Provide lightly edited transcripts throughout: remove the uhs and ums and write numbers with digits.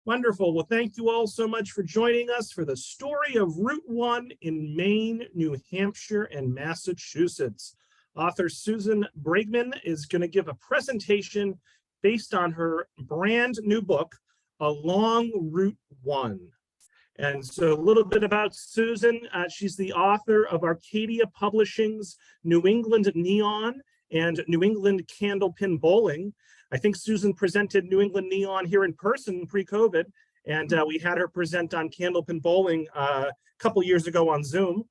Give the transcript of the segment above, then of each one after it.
Wonderful. Well, thank you all so much for joining us for the story of Route 1 in Maine, New Hampshire, and Massachusetts. Author Susan Bregman is going to give a presentation based on her brand new book, Along Route 1. And so a little bit about Susan. She's the author of Arcadia Publishing's New England Neon and New England Candlepin Bowling. I think Susan presented New England Neon here in person pre-COVID, and we had her present on Candlepin Bowling a couple years ago on Zoom.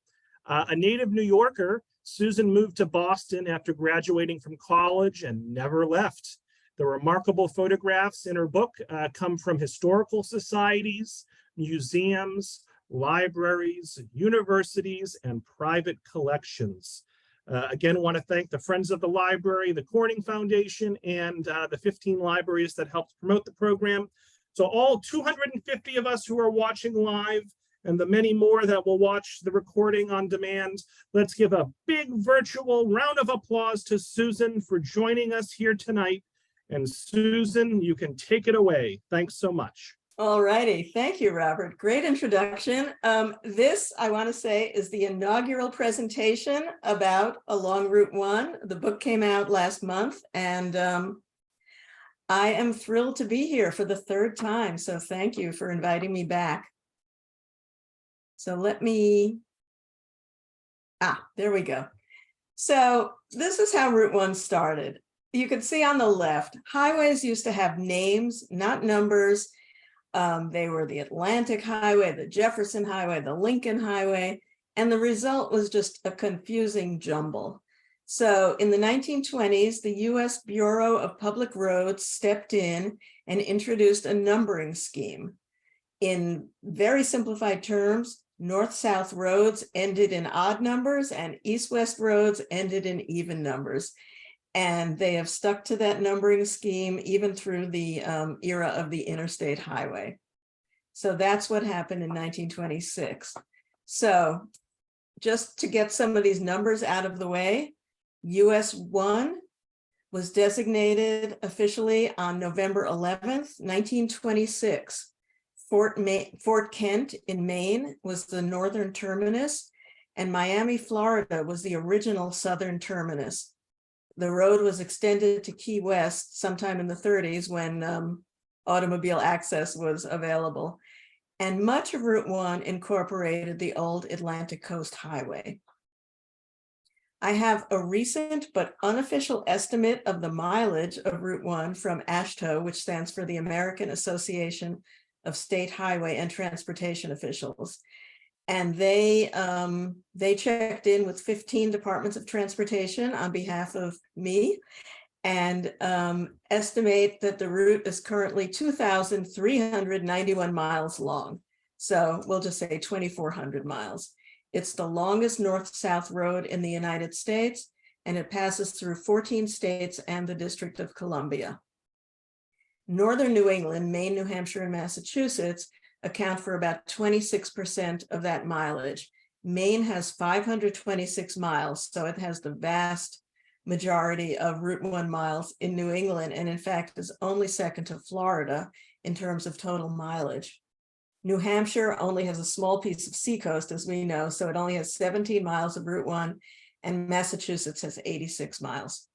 A native New Yorker, Susan moved to Boston after graduating from college and never left. The remarkable photographs in her book come from historical societies, museums, libraries, universities, and private collections. Again, I want to thank the Friends of the Library, the Corning Foundation, and the 15 libraries that helped promote the program. So all 250 of us who are watching live and the many more that will watch the recording on demand, let's give a big virtual round of applause to Susan for joining us here tonight. And Susan, you can take it away. Thanks so much. All righty. Thank you, Robert. Great introduction. This, I want to say, is the inaugural presentation about Along Route 1. The book came out last month, and I am thrilled to be here for the third time. So thank you for inviting me back. So let me, there we go. So this is how Route 1 started. You can see on the left, highways used to have names, not numbers. They were the Atlantic Highway, the Jefferson Highway, the Lincoln Highway, and the result was just a confusing jumble. So in the 1920s, the U.S. Bureau of Public Roads stepped in and introduced a numbering scheme. In very simplified terms, north-south roads ended in odd numbers and east-west roads ended in even numbers. And they have stuck to that numbering scheme even through the era of the interstate highway. So that's what happened in 1926. So just to get some of these numbers out of the way, US 1 was designated officially on November 11th, 1926. Fort Kent in Maine was the northern terminus, and Miami, Florida was the original southern terminus. The road was extended to Key West sometime in the 30s when automobile access was available. And much of Route 1 incorporated the old Atlantic Coast Highway. I have a recent but unofficial estimate of the mileage of Route 1 from AASHTO, which stands for the American Association of State Highway and Transportation Officials. And they checked in with 15 departments of transportation on behalf of me and estimate that the route is currently 2,391 miles long. So we'll just say 2,400 miles. It's the longest north-south road in the United States, and it passes through 14 states and the District of Columbia. Northern New England, Maine, New Hampshire, and Massachusetts account for about 26% of that mileage. Maine has 526 miles, so it has the vast majority of Route 1 miles in New England, and in fact is only second to Florida in terms of total mileage. New Hampshire only has a small piece of seacoast, as we know, so it only has 17 miles of Route 1, and Massachusetts has 86 miles.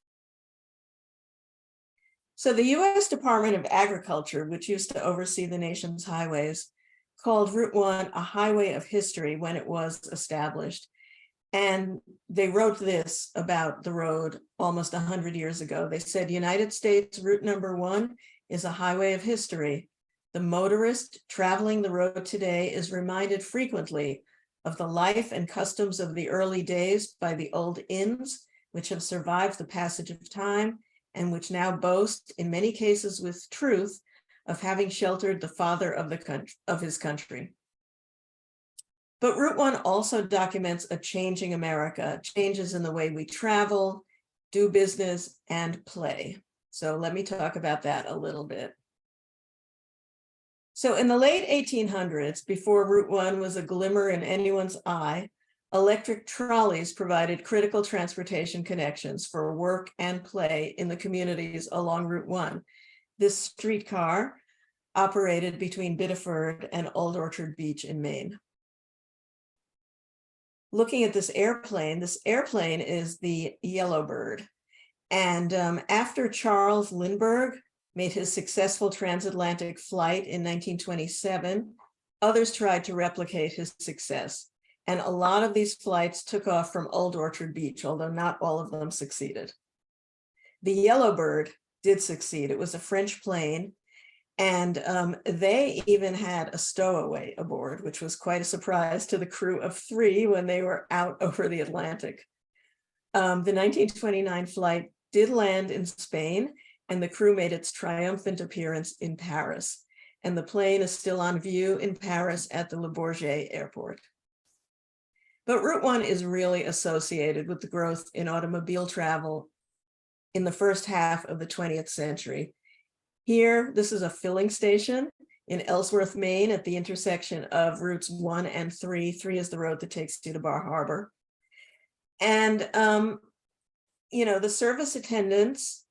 So the U.S. Department of Agriculture, which used to oversee the nation's highways, called Route 1 a highway of history when it was established. And they wrote this about the road almost 100 years ago. They said, United States Route number 1 is a highway of history. The motorist traveling the road today is reminded frequently of the life and customs of the early days by the old inns, which have survived the passage of time and which now boast, in many cases with truth, of having sheltered the father of his country. But Route 1 also documents a changing America, changes in the way we travel, do business, and play. So let me talk about that a little bit. So in the late 1800s, before Route 1 was a glimmer in anyone's eye, electric trolleys provided critical transportation connections for work and play in the communities along Route 1. This streetcar operated between Biddeford and Old Orchard Beach in Maine. Looking at this airplane is the Yellowbird. And after Charles Lindbergh made his successful transatlantic flight in 1927, others tried to replicate his success. And a lot of these flights took off from Old Orchard Beach, although not all of them succeeded. The Yellowbird did succeed. It was a French plane, and they even had a stowaway aboard, which was quite a surprise to the crew of 3 when they were out over the Atlantic. The 1929 flight did land in Spain, and the crew made its triumphant appearance in Paris. And the plane is still on view in Paris at the Le Bourget Airport. But Route 1 is really associated with the growth in automobile travel in the first half of the 20th century. Here, this is a filling station in Ellsworth, Maine, at the intersection of routes 1 and 3. 3 is the road that takes you to Bar Harbor. And, the service attendants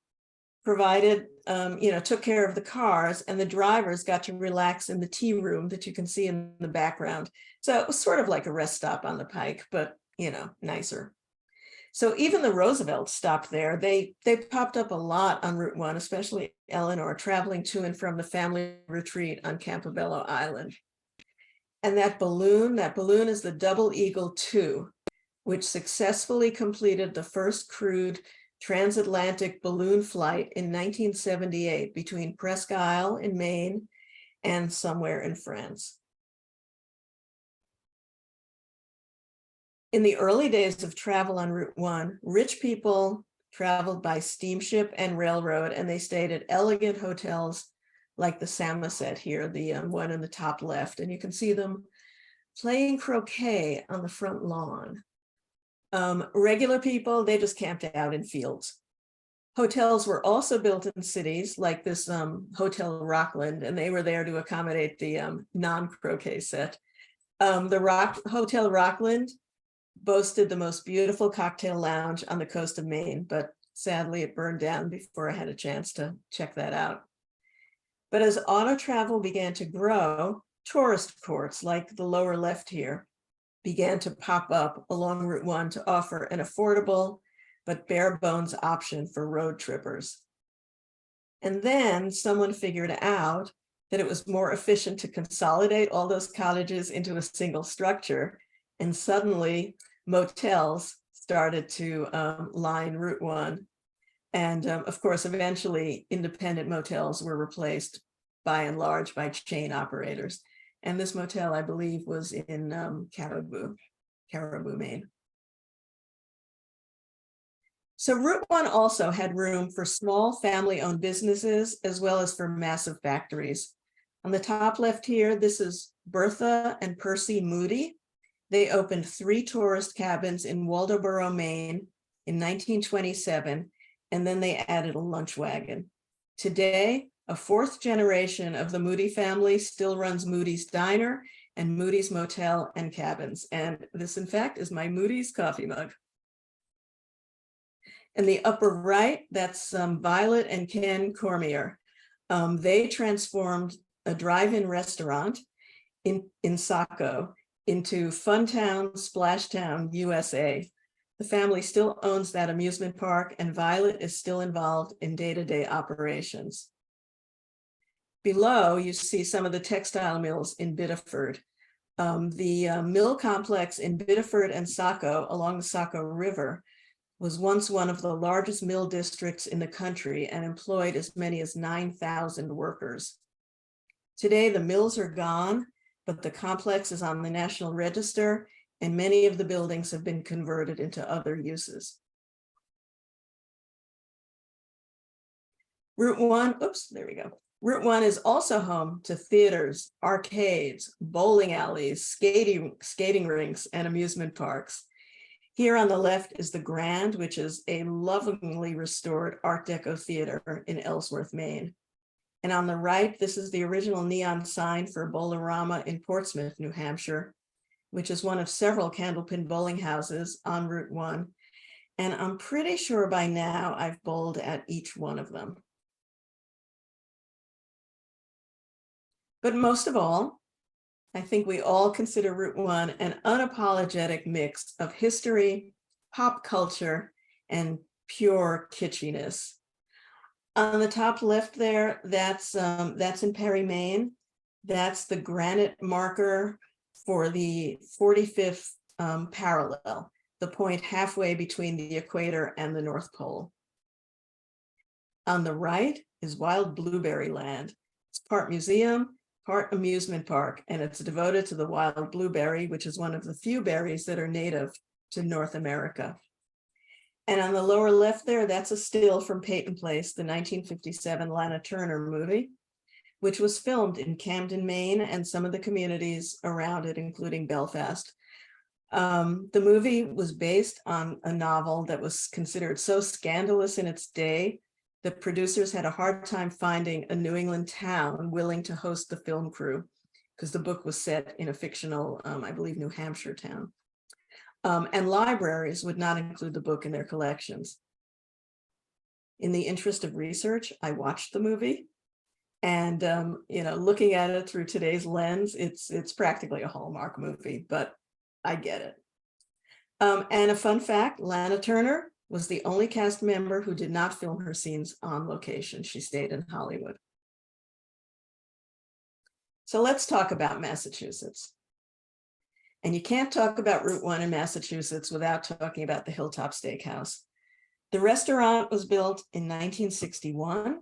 provided, took care of the cars, and the drivers got to relax in the tea room that you can see in the background. So it was sort of like a rest stop on the Pike, but, nicer. So even the Roosevelts stopped there. They popped up a lot on Route 1, especially Eleanor, traveling to and from the family retreat on Campobello Island. And that balloon is the Double Eagle II, which successfully completed the first crewed transatlantic balloon flight in 1978 between Presque Isle in Maine and somewhere in France. In the early days of travel on Route 1, rich people traveled by steamship and railroad, and they stayed at elegant hotels like the Samoset here, the one in the top left, and you can see them playing croquet on the front lawn. Regular people, they just camped out in fields. Hotels were also built in cities like this Hotel Rockland, and they were there to accommodate the non-croquet set. Hotel Rockland boasted the most beautiful cocktail lounge on the coast of Maine, but sadly it burned down before I had a chance to check that out. But as auto travel began to grow, tourist ports like the lower left here began to pop up along Route 1 to offer an affordable but bare bones option for road trippers. And then someone figured out that it was more efficient to consolidate all those cottages into a single structure, and suddenly motels started to line Route 1. And of course, eventually independent motels were replaced by and large by chain operators. And this motel, I believe, was in Caribou, Maine. So Route 1 also had room for small family-owned businesses as well as for massive factories. On the top left here, this is Bertha and Percy Moody. They opened 3 tourist cabins in Waldoboro, Maine in 1927, and then they added a lunch wagon. Today, a 4th generation of the Moody family still runs Moody's Diner and Moody's Motel and Cabins. And this, in fact, is my Moody's coffee mug. In the upper right, that's Violet and Ken Cormier. They transformed a drive-in restaurant in Saco into Funtown, Splashtown, USA. The family still owns that amusement park, and Violet is still involved in day-to-day operations. Below, you see some of the textile mills in Biddeford. The mill complex in Biddeford and Saco along the Saco River was once one of the largest mill districts in the country and employed as many as 9,000 workers. Today, the mills are gone, but the complex is on the National Register, and many of the buildings have been converted into other uses. Route 1, there we go. Route 1 is also home to theaters, arcades, bowling alleys, skating rinks, and amusement parks. Here on the left is the Grand, which is a lovingly restored Art Deco theater in Ellsworth, Maine. And on the right, this is the original neon sign for Bowlerama in Portsmouth, New Hampshire, which is one of several candlepin bowling houses on Route 1. And I'm pretty sure by now I've bowled at each one of them. But most of all, I think we all consider Route 1 an unapologetic mix of history, pop culture, and pure kitschiness. On the top left there, that's in Perry, Maine. That's the granite marker for the 45th parallel, the point halfway between the equator and the North Pole. On the right is Wild Blueberry Land. It's part museum, part amusement park, and it's devoted to the wild blueberry, which is one of the few berries that are native to North America. And on the lower left there, that's a still from Peyton Place, the 1957 Lana Turner movie, which was filmed in Camden, Maine, and some of the communities around it, including Belfast. The movie was based on a novel that was considered so scandalous in its day that producers had a hard time finding a New England town willing to host the film crew, because the book was set in a fictional, I believe, New Hampshire town. And libraries would not include the book in their collections. In the interest of research, I watched the movie, and looking at it through today's lens, it's practically a Hallmark movie, but I get it. And a fun fact, Lana Turner was the only cast member who did not film her scenes on location. She stayed in Hollywood. So let's talk about Massachusetts. And you can't talk about Route 1 in Massachusetts without talking about the Hilltop Steakhouse. The restaurant was built in 1961.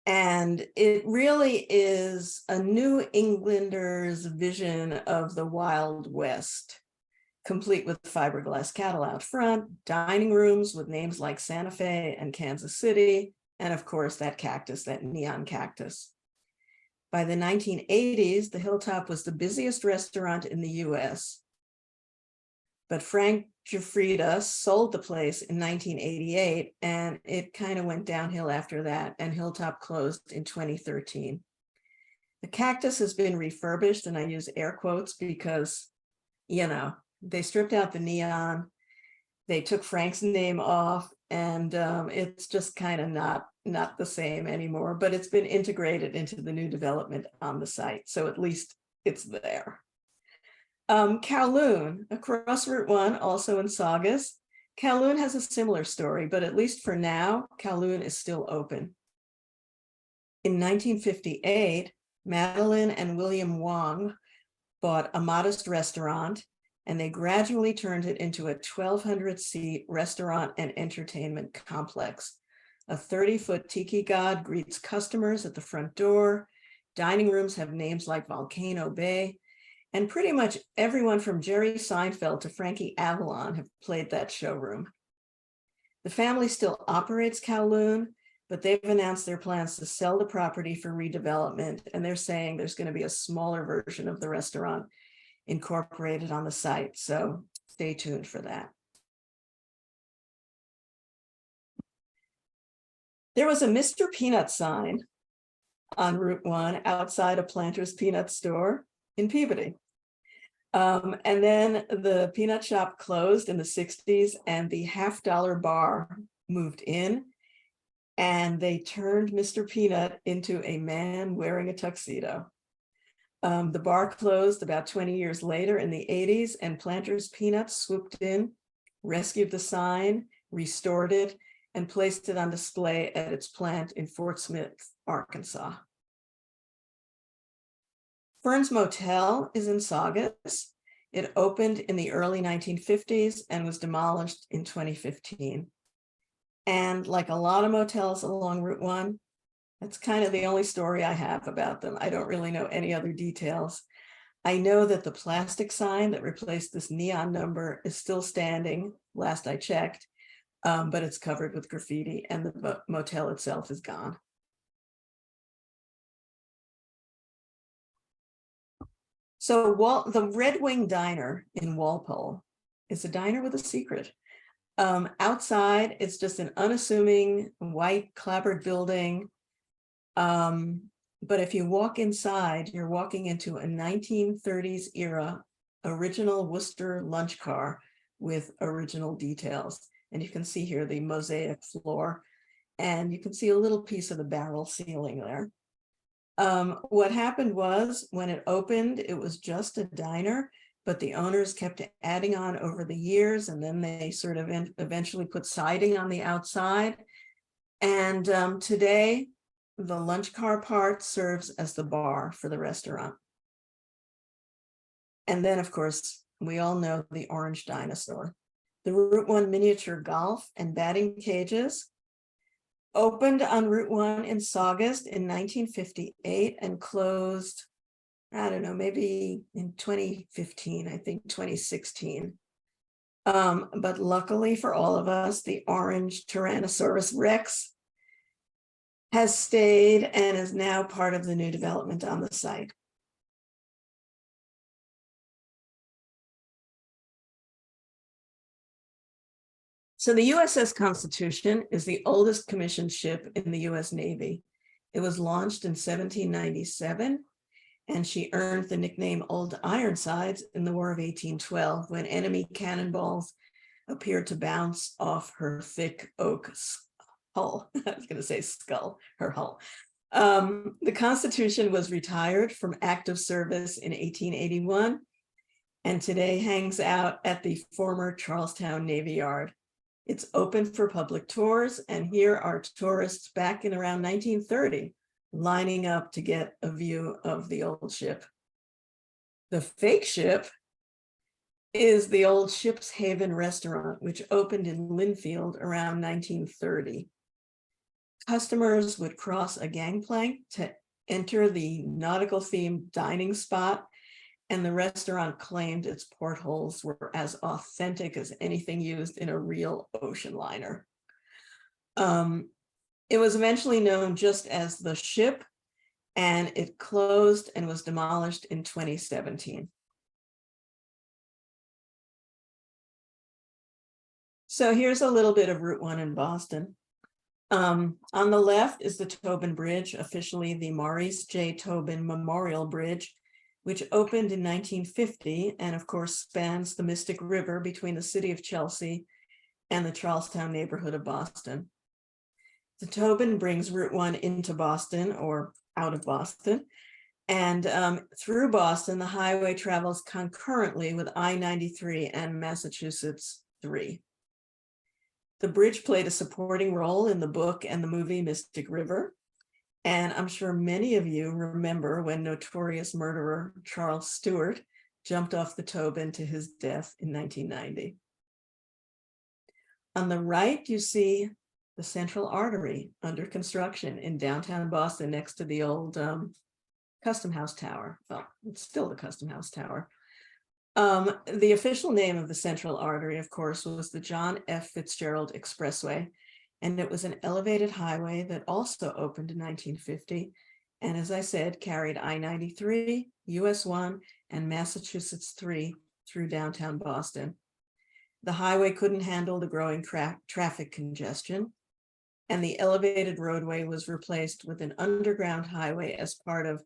And it really is a New Englander's vision of the Wild West, complete with fiberglass cattle out front, dining rooms with names like Santa Fe and Kansas City, and of course that cactus, that neon cactus. By the 1980s, the Hilltop was the busiest restaurant in the US. But Frank Giuffrida sold the place in 1988, and it kind of went downhill after that, and Hilltop closed in 2013. The cactus has been refurbished, and I use air quotes because, they stripped out the neon, they took Frank's name off, and it's just kind of not the same anymore, but it's been integrated into the new development on the site, so at least it's there. Kowloon, across Route 1, also in Saugus. Kowloon has a similar story, but at least for now, Kowloon is still open. In 1958, Madeline and William Wong bought a modest restaurant, and they gradually turned it into a 1,200-seat restaurant and entertainment complex. A 30-foot tiki god greets customers at the front door. Dining rooms have names like Volcano Bay, and pretty much everyone from Jerry Seinfeld to Frankie Avalon have played that showroom. The family still operates Kowloon, but they've announced their plans to sell the property for redevelopment, and they're saying there's going to be a smaller version of the restaurant incorporated on the site, so stay tuned for that. There was a Mr. Peanut sign on Route 1 outside a Planters Peanut store in Peabody. And then the peanut shop closed in the 60s, and the $50 bar moved in, and they turned Mr. Peanut into a man wearing a tuxedo. The bar closed about 20 years later in the 80s, and Planters Peanuts swooped in, rescued the sign, restored it, and placed it on display at its plant in Fort Smith, Arkansas. Fern's Motel is in Saugus. It opened in the early 1950s and was demolished in 2015. And like a lot of motels along Route 1, that's kind of the only story I have about them. I don't really know any other details. I know that the plastic sign that replaced this neon number is still standing, last I checked, but it's covered with graffiti, and the motel itself is gone. So the Red Wing Diner in Walpole is a diner with a secret. Outside, it's just an unassuming white clapboard building. But if you walk inside, you're walking into a 1930s era original Worcester lunch car with original details. And you can see here the mosaic floor, and you can see a little piece of the barrel ceiling there. What happened was when it opened, it was just a diner, but the owners kept adding on over the years, and then they sort of eventually put siding on the outside. And today, the lunch car part serves as the bar for the restaurant. And then, of course, we all know the orange dinosaur. The Route 1 miniature golf and batting cages opened on Route 1 in Saugus in 1958 and closed, I don't know, maybe in 2015, I think 2016. But luckily for all of us, the orange Tyrannosaurus Rex has stayed and is now part of the new development on the site. So the USS Constitution is the oldest commissioned ship in the US Navy. It was launched in 1797, and she earned the nickname Old Ironsides in the War of 1812, when enemy cannonballs appeared to bounce off her thick oak hull. I was going to say skull, her hull. The Constitution was retired from active service in 1881, and today hangs out at the former Charlestown Navy Yard. It's open for public tours, and here are tourists back in around 1930 lining up to get a view of the old ship. The fake ship is the old Ship's Haven restaurant, which opened in Linfield around 1930. Customers would cross a gangplank to enter the nautical-themed dining spot, and the restaurant claimed its portholes were as authentic as anything used in a real ocean liner. It was eventually known just as the Ship, and it closed and was demolished in 2017. So here's a little bit of Route 1 in Boston. On the left is the Tobin Bridge, officially the Maurice J. Tobin Memorial Bridge, which opened in 1950 and of course spans the Mystic River between the city of Chelsea and the Charlestown neighborhood of Boston. The Tobin brings Route 1 into Boston or out of Boston, and through Boston, the highway travels concurrently with I-93 and Massachusetts 3. The bridge played a supporting role in the book and the movie Mystic River. And I'm sure many of you remember when notorious murderer Charles Stewart jumped off the Tobin to his death in 1990. On the right, you see the Central Artery under construction in downtown Boston next to the old Custom House Tower. Well, it's still the Custom House Tower. The official name of the Central Artery, of course, was the John F. Fitzgerald Expressway, and it was an elevated highway that also opened in 1950, and as I said, carried I-93, US 1, and Massachusetts 3 through downtown Boston. The highway couldn't handle the growing traffic congestion, and the elevated roadway was replaced with an underground highway as part of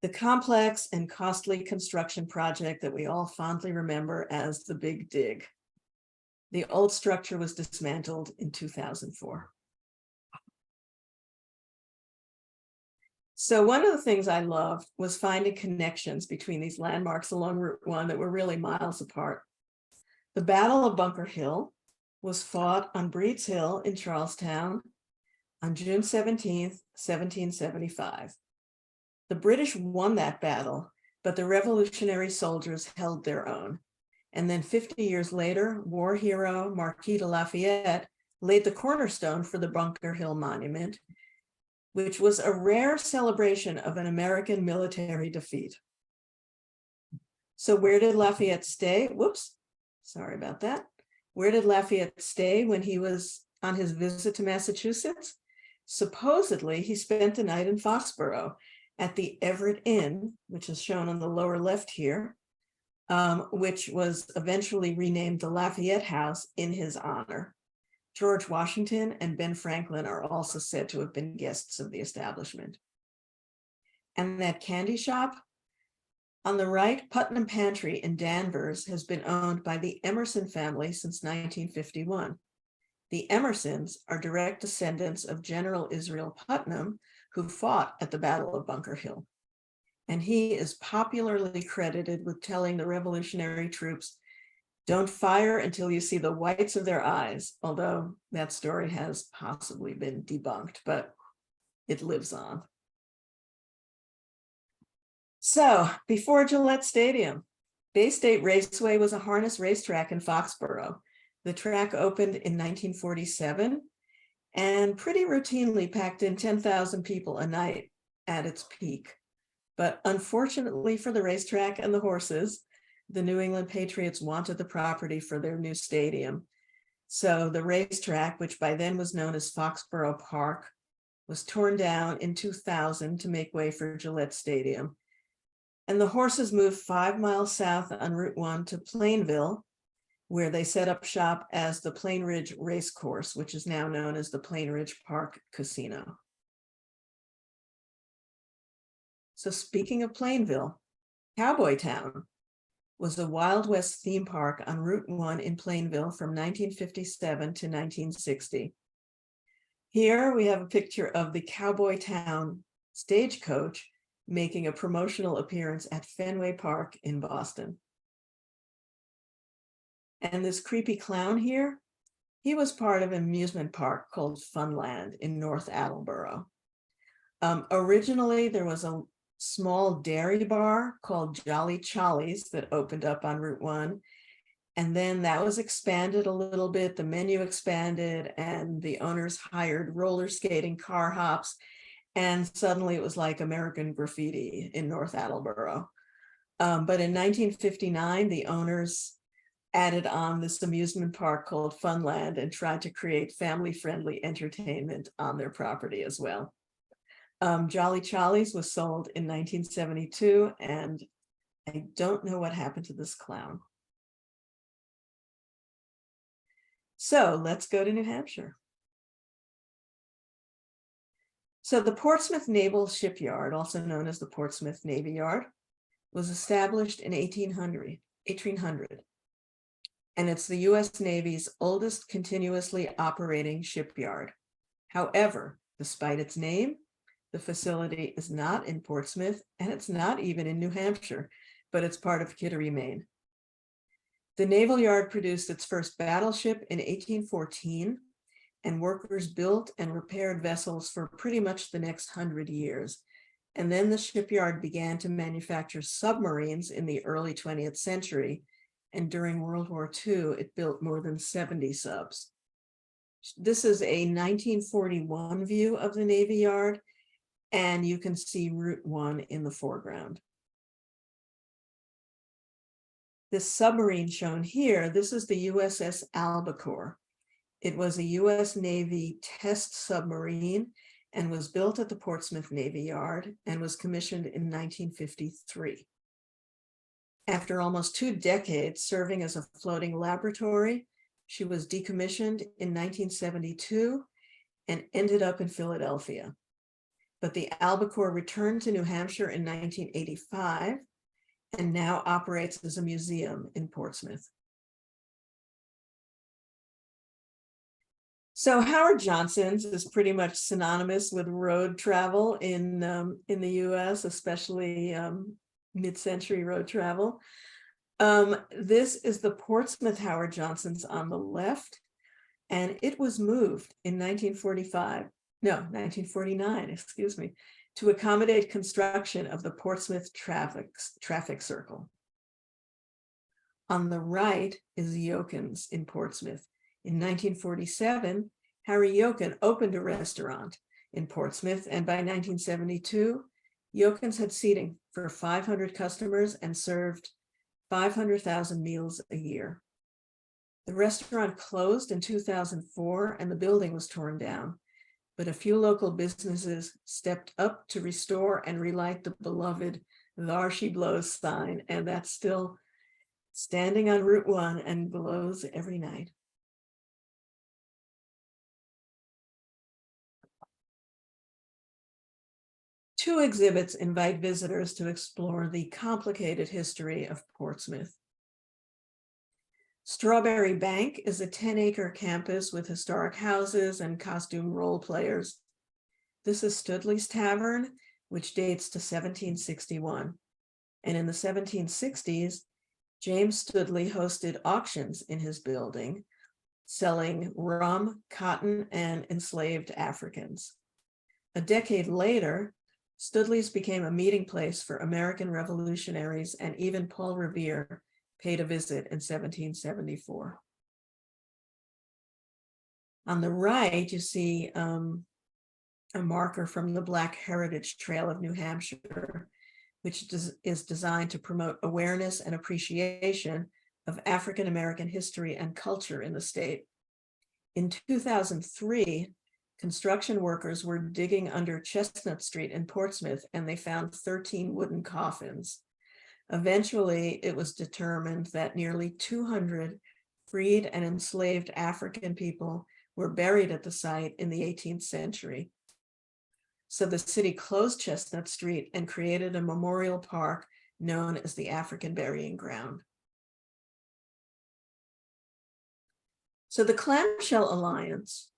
the complex and costly construction project that we all fondly remember as the Big Dig. The old structure was dismantled in 2004. So one of the things I loved was finding connections between these landmarks along Route 1 that were really miles apart. The Battle of Bunker Hill was fought on Breed's Hill in Charlestown on June 17th, 1775. The British won that battle, but the Revolutionary soldiers held their own. And then 50 years later, war hero Marquis de Lafayette laid the cornerstone for the Bunker Hill Monument, which was a rare celebration of an American military defeat. So where did Lafayette stay? Whoops, sorry about that. Where did Lafayette stay when he was on his visit to Massachusetts? Supposedly, he spent the night in Foxborough at the Everett Inn, which is shown on the lower left here, which was eventually renamed the Lafayette House in his honor. George Washington and Ben Franklin are also said to have been guests of the establishment. And that candy shop on the right, Putnam Pantry in Danvers, has been owned by the Emerson family since 1951. The Emersons are direct descendants of General Israel Putnam, who fought at the Battle of Bunker Hill. And he is popularly credited with telling the Revolutionary troops, "Don't fire until you see the whites of their eyes," although that story has possibly been debunked, but it lives on. So before Gillette Stadium, Bay State Raceway was a harness racetrack in Foxborough. The track opened in 1947 and pretty routinely packed in 10,000 people a night at its peak. But unfortunately for the racetrack and the horses, the New England Patriots wanted the property for their new stadium. So the racetrack, which by then was known as Foxborough Park, was torn down in 2000 to make way for Gillette Stadium. And the horses moved 5 miles south on Route 1 to Plainville, where they set up shop as the Plain Ridge Racecourse, which is now known as the Plain Ridge Park Casino. So speaking of Plainville, Cowboy Town was a Wild West theme park on Route 1 in Plainville from 1957 to 1960. Here we have a picture of the Cowboy Town stagecoach making a promotional appearance at Fenway Park in Boston. And this creepy clown here, he was part of an amusement park called Funland in North Attleboro. Originally, there was a small dairy bar called Jolly Charlie's that opened up on Route 1. And then that was expanded a little bit, the menu expanded, and the owners hired roller skating car hops. And suddenly it was like American Graffiti in North Attleboro. But in 1959, the owners added on this amusement park called Funland and tried to create family-friendly entertainment on their property as well. Jolly Charlie's was sold in 1972, and I don't know what happened to this clown. So let's go to New Hampshire. So the Portsmouth Naval Shipyard, also known as the Portsmouth Navy Yard, was established in 1800, and it's the US Navy's oldest continuously operating shipyard. However, despite its name, the facility is not in Portsmouth, and it's not even in New Hampshire, but it's part of Kittery, Maine. The Naval Yard produced its first battleship in 1814, and workers built and repaired vessels for pretty much the next 100 years. And then the shipyard began to manufacture submarines in the early 20th century. And during World War II, it built more than 70 subs. This is a 1941 view of the Navy Yard, and you can see Route 1 in the foreground. This submarine shown here, this is the USS Albacore. It was a US Navy test submarine and was built at the Portsmouth Navy Yard and was commissioned in 1953. After almost 2 decades serving as a floating laboratory, she was decommissioned in 1972 and ended up in Philadelphia. But the Albacore returned to New Hampshire in 1985 and now operates as a museum in Portsmouth. So Howard Johnson's is pretty much synonymous with road travel in the US, especially mid-century road travel. This is the Portsmouth Howard Johnson's on the left, and it was moved in 1949, excuse me, to accommodate construction of the Portsmouth traffic circle. On the right is Yokin's in Portsmouth. In 1947, Harry Yokin opened a restaurant in Portsmouth, and by 1972, Yokin's had seating for 500 customers and served 500,000 meals a year. The restaurant closed in 2004 and the building was torn down, but a few local businesses stepped up to restore and relight the beloved "Thar She Blows" sign, and that's still standing on Route 1 and blows every night. Two exhibits invite visitors to explore the complicated history of Portsmouth. Strawberry Bank is a 10-acre campus with historic houses and costume role players. This is Studley's Tavern, which dates to 1761. And in the 1760s, James Studley hosted auctions in his building, selling rum, cotton, and enslaved Africans. A decade later, Studley's became a meeting place for American revolutionaries, and even Paul Revere paid a visit in 1774. On the right, you see a marker from the Black Heritage Trail of New Hampshire, which is designed to promote awareness and appreciation of African American history and culture in the state. In 2003, construction workers were digging under Chestnut Street in Portsmouth, and they found 13 wooden coffins. Eventually, it was determined that nearly 200 freed and enslaved African people were buried at the site in the 18th century. So the city closed Chestnut Street and created a memorial park known as the African Burying Ground. So the Clamshell Alliance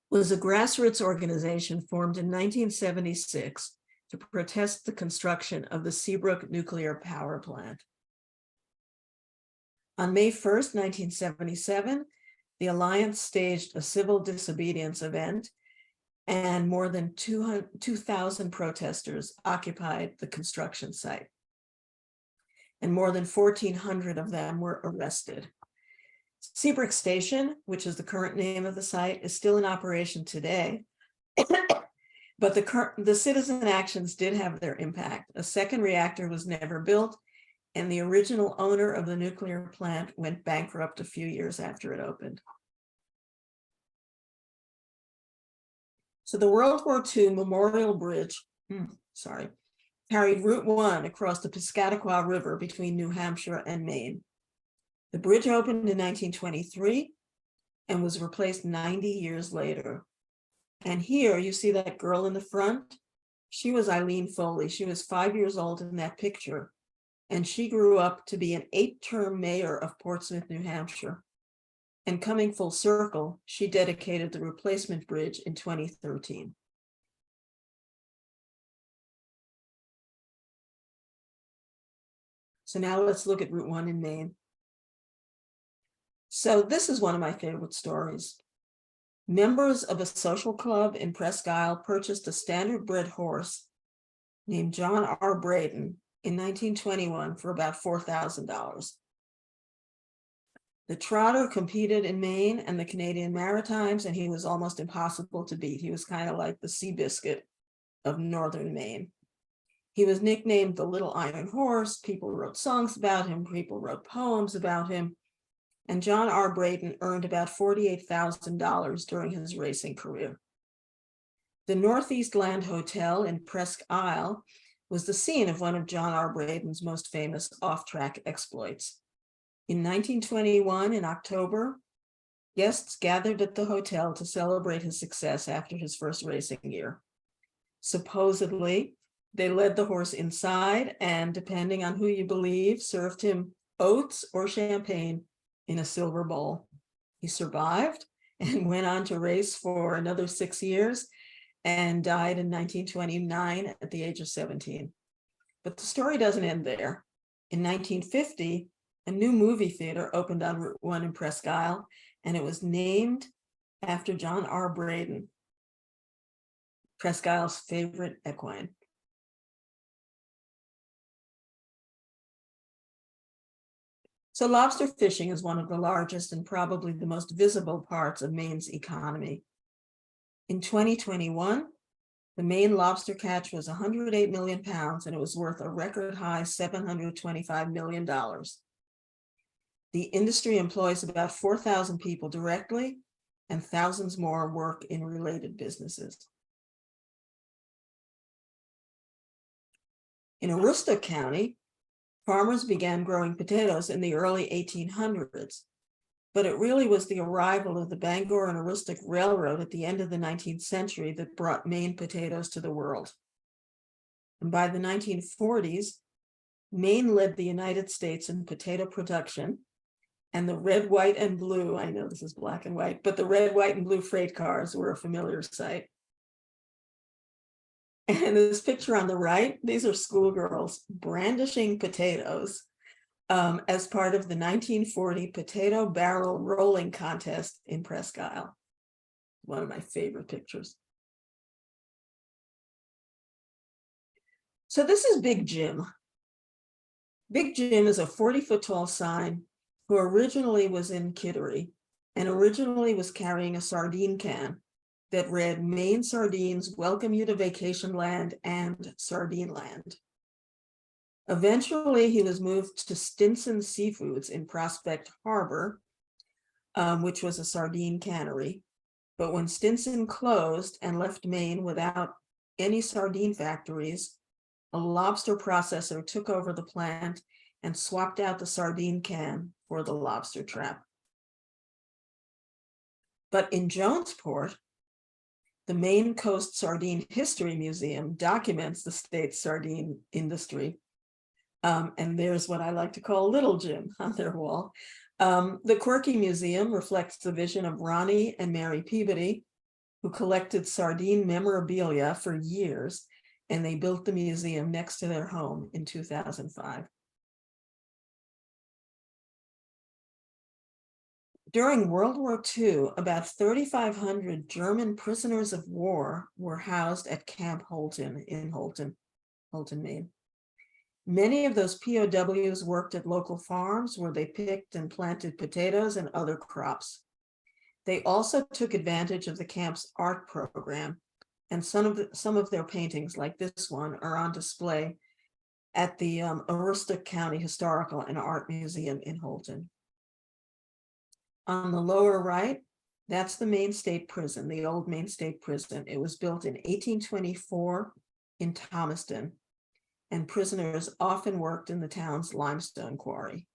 was a grassroots organization formed in 1976 to protest the construction of the Seabrook nuclear power plant. On May 1st, 1977, the Alliance staged a civil disobedience event, and more than 2,000 protesters occupied the construction site. And more than 1,400 of them were arrested. Seabrook Station, which is the current name of the site, is still in operation today. But the citizen actions did have their impact. A second reactor was never built, and the original owner of the nuclear plant went bankrupt a few years after it opened. So the World War II Memorial Bridge, carried Route 1 across the Piscataqua River between New Hampshire and Maine. The bridge opened in 1923 and was replaced 90 years later. And here you see that girl in the front. She was Eileen Foley. She was 5 years old in that picture, and she grew up to be an 8-term mayor of Portsmouth, New Hampshire. And coming full circle, she dedicated the replacement bridge in 2013. So now let's look at Route 1 in Maine. So this is one of my favorite stories. Members of a social club in Presque Isle purchased a standard-bred horse named John R. Braden in 1921 for about $4,000. The trotter competed in Maine and the Canadian Maritimes, and he was almost impossible to beat. He was kind of like the Seabiscuit of northern Maine. He was nicknamed the Little Iron Horse. People wrote songs about him. People wrote poems about him. And John R. Braden earned about $48,000 during his racing career. The Northeast Land Hotel in Presque Isle was the scene of one of John R. Braden's most famous off-track exploits. In 1921, in October, guests gathered at the hotel to celebrate his success after his first racing year. Supposedly, they led the horse inside and, depending on who you believe, served him oats or champagne in a silver bowl. He survived and went on to race for another 6 years and died in 1929 at the age of 17. But the story doesn't end there. In 1950, a new movie theater opened on Route 1 in Presque Isle, and it was named after John R. Braden, Presque Isle's favorite equine. So lobster fishing is one of the largest and probably the most visible parts of Maine's economy. In 2021, the Maine lobster catch was 108 million pounds, and it was worth a record high $725 million. The industry employs about 4,000 people directly, and thousands more work in related businesses. In Aroostook County, farmers began growing potatoes in the early 1800s, but it really was the arrival of the Bangor and Aroostook Railroad at the end of the 19th century that brought Maine potatoes to the world. And by the 1940s, Maine led the United States in potato production, And the red, white, and blue, I know this is black and white, but the red, white, and blue freight cars were a familiar sight. And this picture on the right, these are schoolgirls brandishing potatoes as part of the 1940 potato barrel rolling contest in Presque Isle. One of my favorite pictures. So this is Big Jim. Big Jim is a 40-foot tall sign who originally was in Kittery and originally was carrying a sardine can that read, "Maine sardines welcome you to vacation land and sardine land." Eventually, he was moved to Stinson Seafoods in Prospect Harbor, which was a sardine cannery. But when Stinson closed and left Maine without any sardine factories, a lobster processor took over the plant and swapped out the sardine can for the lobster trap. But in Jonesport, the Maine Coast Sardine History Museum documents the state's sardine industry. And there's what I like to call Little Jim on their wall. The Quirky Museum reflects the vision of Ronnie and Mary Peabody, who collected sardine memorabilia for years, and they built the museum next to their home in 2005. During World War II, about 3,500 German prisoners of war were housed at Camp Holton in Holton, Maine. Many of those POWs worked at local farms where they picked and planted potatoes and other crops. They also took advantage of the camp's art program, and some of their paintings, like this one, are on display at the Aroostook County Historical and Art Museum in Holton. On the lower right, that's the Maine State Prison, the old Maine State Prison. It was built in 1824 in Thomaston, and prisoners often worked in the town's limestone quarry.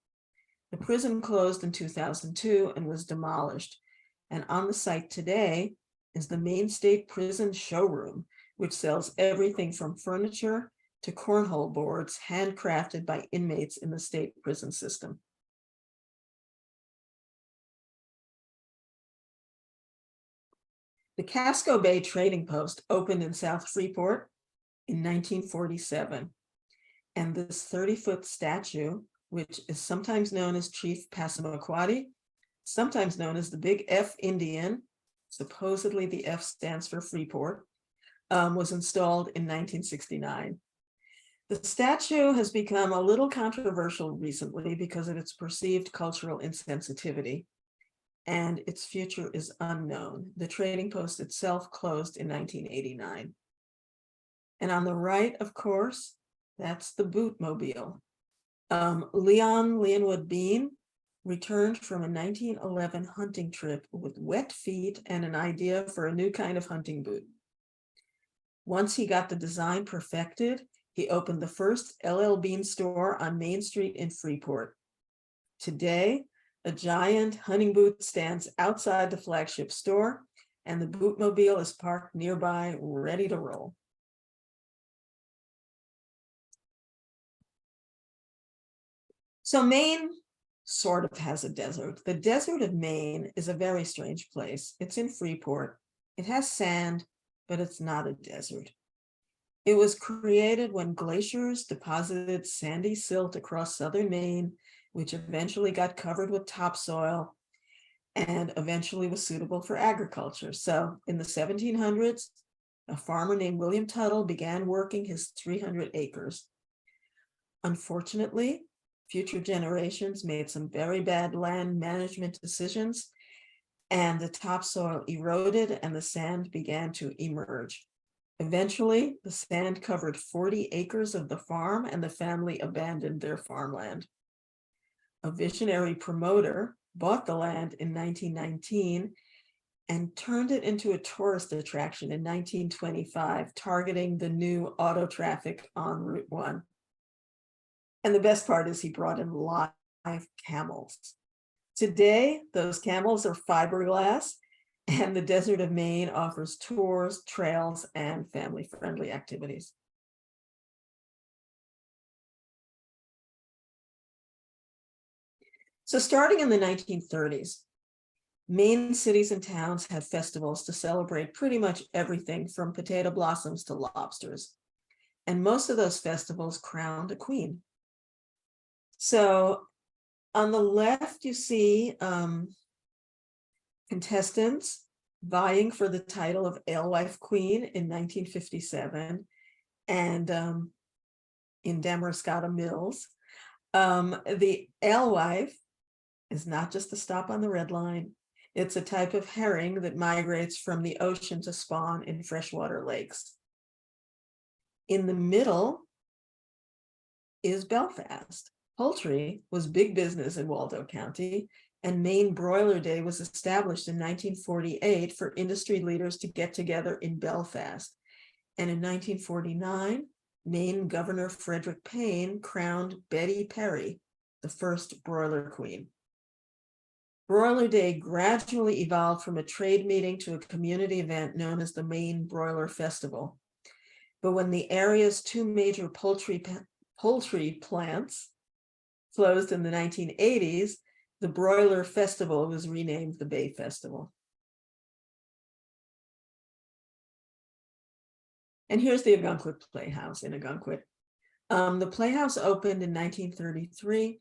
The prison closed in 2002 and was demolished. And on the site today is the Maine State Prison Showroom, which sells everything from furniture to cornhole boards handcrafted by inmates in the state prison system. The Casco Bay Trading Post opened in South Freeport in 1947. And this 30-foot statue, which is sometimes known as Chief Passamaquoddy, sometimes known as the Big F Indian, supposedly the F stands for Freeport, was installed in 1969. The statue has become a little controversial recently because of its perceived cultural insensitivity, and its future is unknown. The trading post itself closed in 1989. And on the right, of course, that's the Bootmobile. Leon Leonwood Bean returned from a 1911 hunting trip with wet feet and an idea for a new kind of hunting boot. Once he got the design perfected, he opened the first LL Bean store on Main Street in Freeport. Today, a giant hunting boot stands outside the flagship store, and the Bootmobile is parked nearby, ready to roll. So Maine sort of has a desert. The desert of Maine is a very strange place. It's in Freeport. It has sand, but it's not a desert. It was created when glaciers deposited sandy silt across southern Maine, which eventually got covered with topsoil and eventually was suitable for agriculture. So in the 1700s, a farmer named William Tuttle began working his 300 acres. Unfortunately, future generations made some very bad land management decisions, and the topsoil eroded and the sand began to emerge. Eventually, the sand covered 40 acres of the farm, and the family abandoned their farmland. A visionary promoter bought the land in 1919 and turned it into a tourist attraction in 1925, targeting the new auto traffic on Route 1. And the best part is he brought in live camels. Today, those camels are fiberglass, and the desert of Maine offers tours, trails, and family-friendly activities. So starting in the 1930s, Maine cities and towns had festivals to celebrate pretty much everything from potato blossoms to lobsters. And most of those festivals crowned a queen. So on the left, you see contestants vying for the title of alewife queen in 1957 and in Damarascotta Mills. The alewife is not just a stop on the red line. It's a type of herring that migrates from the ocean to spawn in freshwater lakes. In the middle is Belfast. Poultry was big business in Waldo County, and Maine Broiler Day was established in 1948 for industry leaders to get together in Belfast. And in 1949, Maine Governor Frederick Payne crowned Betty Perry the first broiler queen. Broiler Day gradually evolved from a trade meeting to a community event known as the Maine Broiler Festival. But when the area's two major poultry plants closed in the 1980s, the Broiler Festival was renamed the Bay Festival. And here's the Ogunquit Playhouse in Ogunquit. The Playhouse opened in 1933,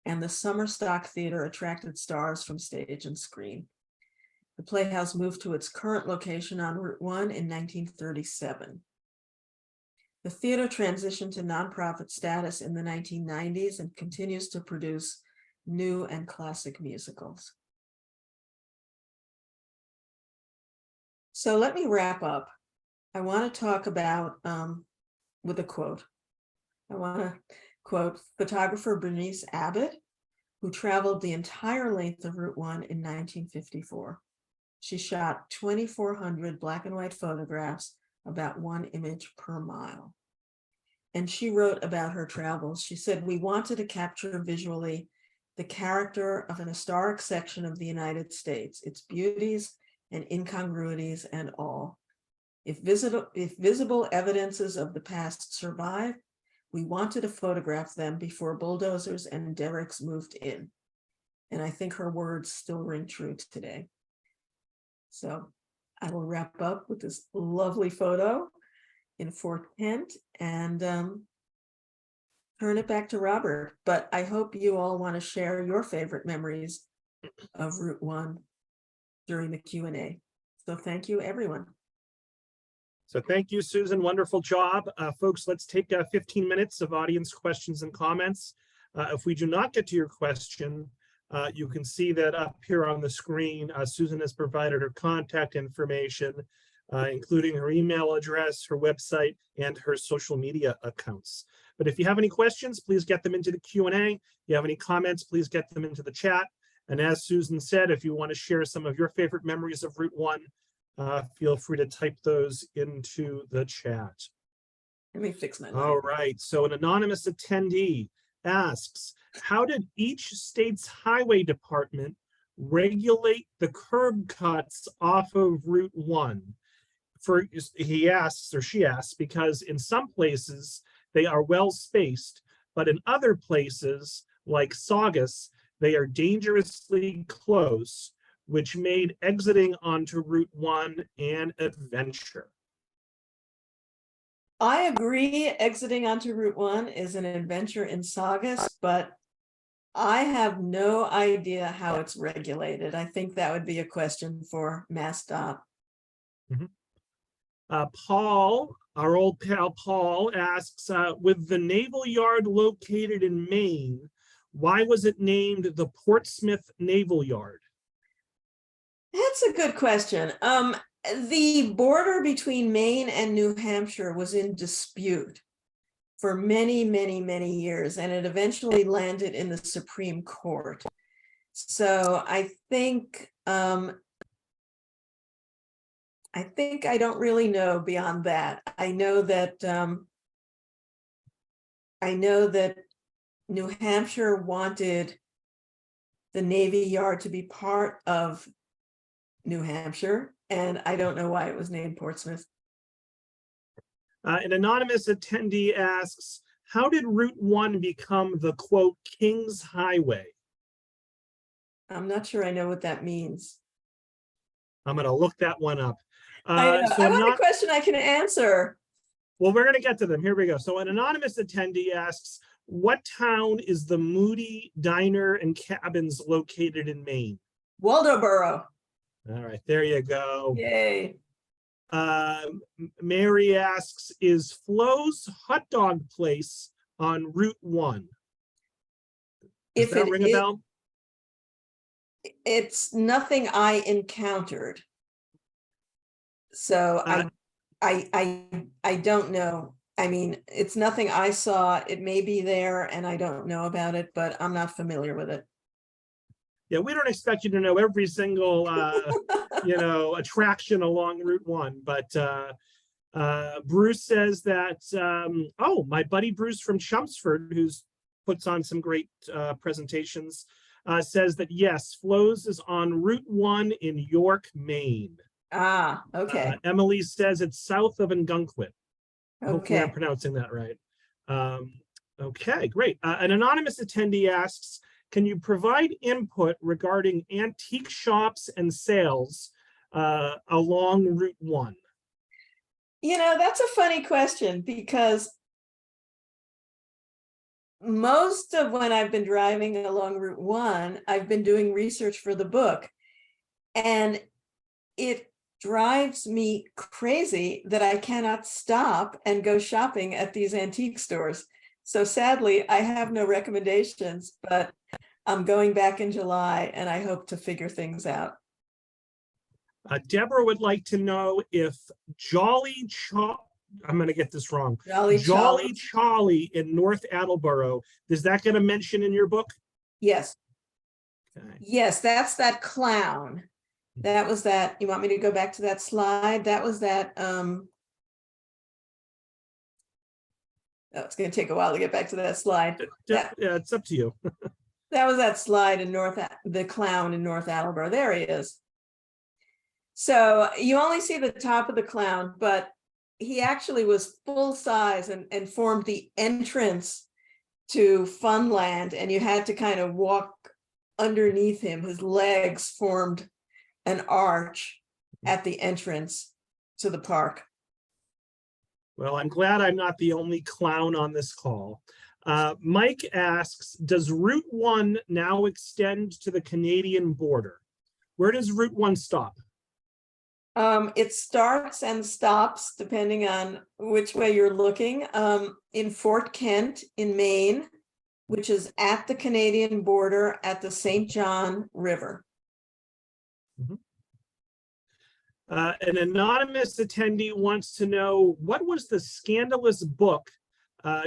and the Summer Stock Theater attracted stars from stage and screen. The Playhouse moved to its current location on Route 1 in 1937. The theater transitioned to nonprofit status in the 1990s and continues to produce new and classic musicals. So let me wrap up. I want to talk about, with a quote. I want to quote photographer Bernice Abbott, who traveled the entire length of Route 1 in 1954. She shot 2,400 black and white photographs, about one image per mile. And she wrote about her travels. She said, "We wanted to capture visually the character of an historic section of the United States, its beauties and incongruities and all. If visible evidences of the past survive, we wanted to photograph them before bulldozers and derricks moved in." And I think her words still ring true today. So I will wrap up with this lovely photo in Fort Kent and turn it back to Robert. But I hope you all want to share your favorite memories of Route 1 during the Q&A. So thank you, everyone. So thank you, Susan. Wonderful job. Folks, let's take 15 minutes of audience questions and comments. If we do not get to your question, you can see that up here on the screen, Susan has provided her contact information, including her email address, her website, and her social media accounts. But if you have any questions, please get them into the Q&A. If you have any comments, please get them into the chat. And as Susan said, if you want to share some of your favorite memories of Route 1, feel free to type those into the chat. Let me fix my All right, so an anonymous attendee asks, how did each state's highway department regulate the curb cuts off of Route 1? He asks, or she asks, because in some places they are well spaced, but in other places, like Saugus, they are dangerously close, which made exiting onto Route 1 an adventure. I agree, exiting onto Route 1 is an adventure in Saugus, but I have no idea how it's regulated. I think that would be a question for MassDOT. Paul, our old pal Paul, asks, with the Naval Yard located in Maine, why was it named the Portsmouth Naval Yard? That's a good question. The border between Maine and New Hampshire was in dispute for many, many, many years, and it eventually landed in the Supreme Court. So I think I don't really know beyond that. I know that New Hampshire wanted the Navy Yard to be part of New Hampshire, and I don't know why it was named Portsmouth. An anonymous attendee asks, how did Route 1 become the, quote, King's Highway? I'm not sure I know what that means. I'm going to look that one up. I know. So I want a question I can answer. well, we're going to get to them. Here we go. So an anonymous attendee asks, what town is the Moody Diner and Cabins located in Maine? Waldoboro. All right, there you go. Yay. Mary asks, is Flo's hot dog place on Route 1? Does that ring a bell? It's nothing I encountered. So I don't know. I mean, it's nothing I saw. It may be there and I don't know about it, but I'm not familiar with it. Yeah, we don't expect you to know every single attraction along Route 1, but Bruce says that oh, my buddy Bruce from Chelmsford, who's puts on some great presentations, says that yes, Flo's is on Route 1 in York, Maine. Ah, okay. Emily says it's south of Algonquin. Hopefully I'm Okay. pronouncing that right. Okay, great. An anonymous attendee asks, can you provide input regarding antique shops and sales along Route 1? You know, that's a funny question because most of when I've been driving along Route 1, I've been doing research for the book. And it drives me crazy that I cannot stop and go shopping at these antique stores. So sadly, I have no recommendations, but I'm going back in July and I hope to figure things out. Deborah would like to know if I'm going to get this wrong. Jolly Charlie in North Attleboro, is that going to mention in your book? Yes. Okay. Yes, that's that clown. That was that. You want me to go back to that slide? That was that. Oh, it's going to take a while to get back to that slide. Yeah, it's up to you. That was that slide in the clown in North Attleboro. There he is. So you only see the top of the clown, but he actually was full size and formed the entrance to Funland, and you had to kind of walk underneath him. His legs formed an arch at the entrance to the park. Well, I'm glad I'm not the only clown on this call. Mike asks, does Route 1 now extend to the Canadian border? Where does Route 1 stop? It starts and stops depending on which way you're looking. In Fort Kent in Maine, which is at the Canadian border at the St. John River. Mm-hmm. An anonymous attendee wants to know, what was the scandalous book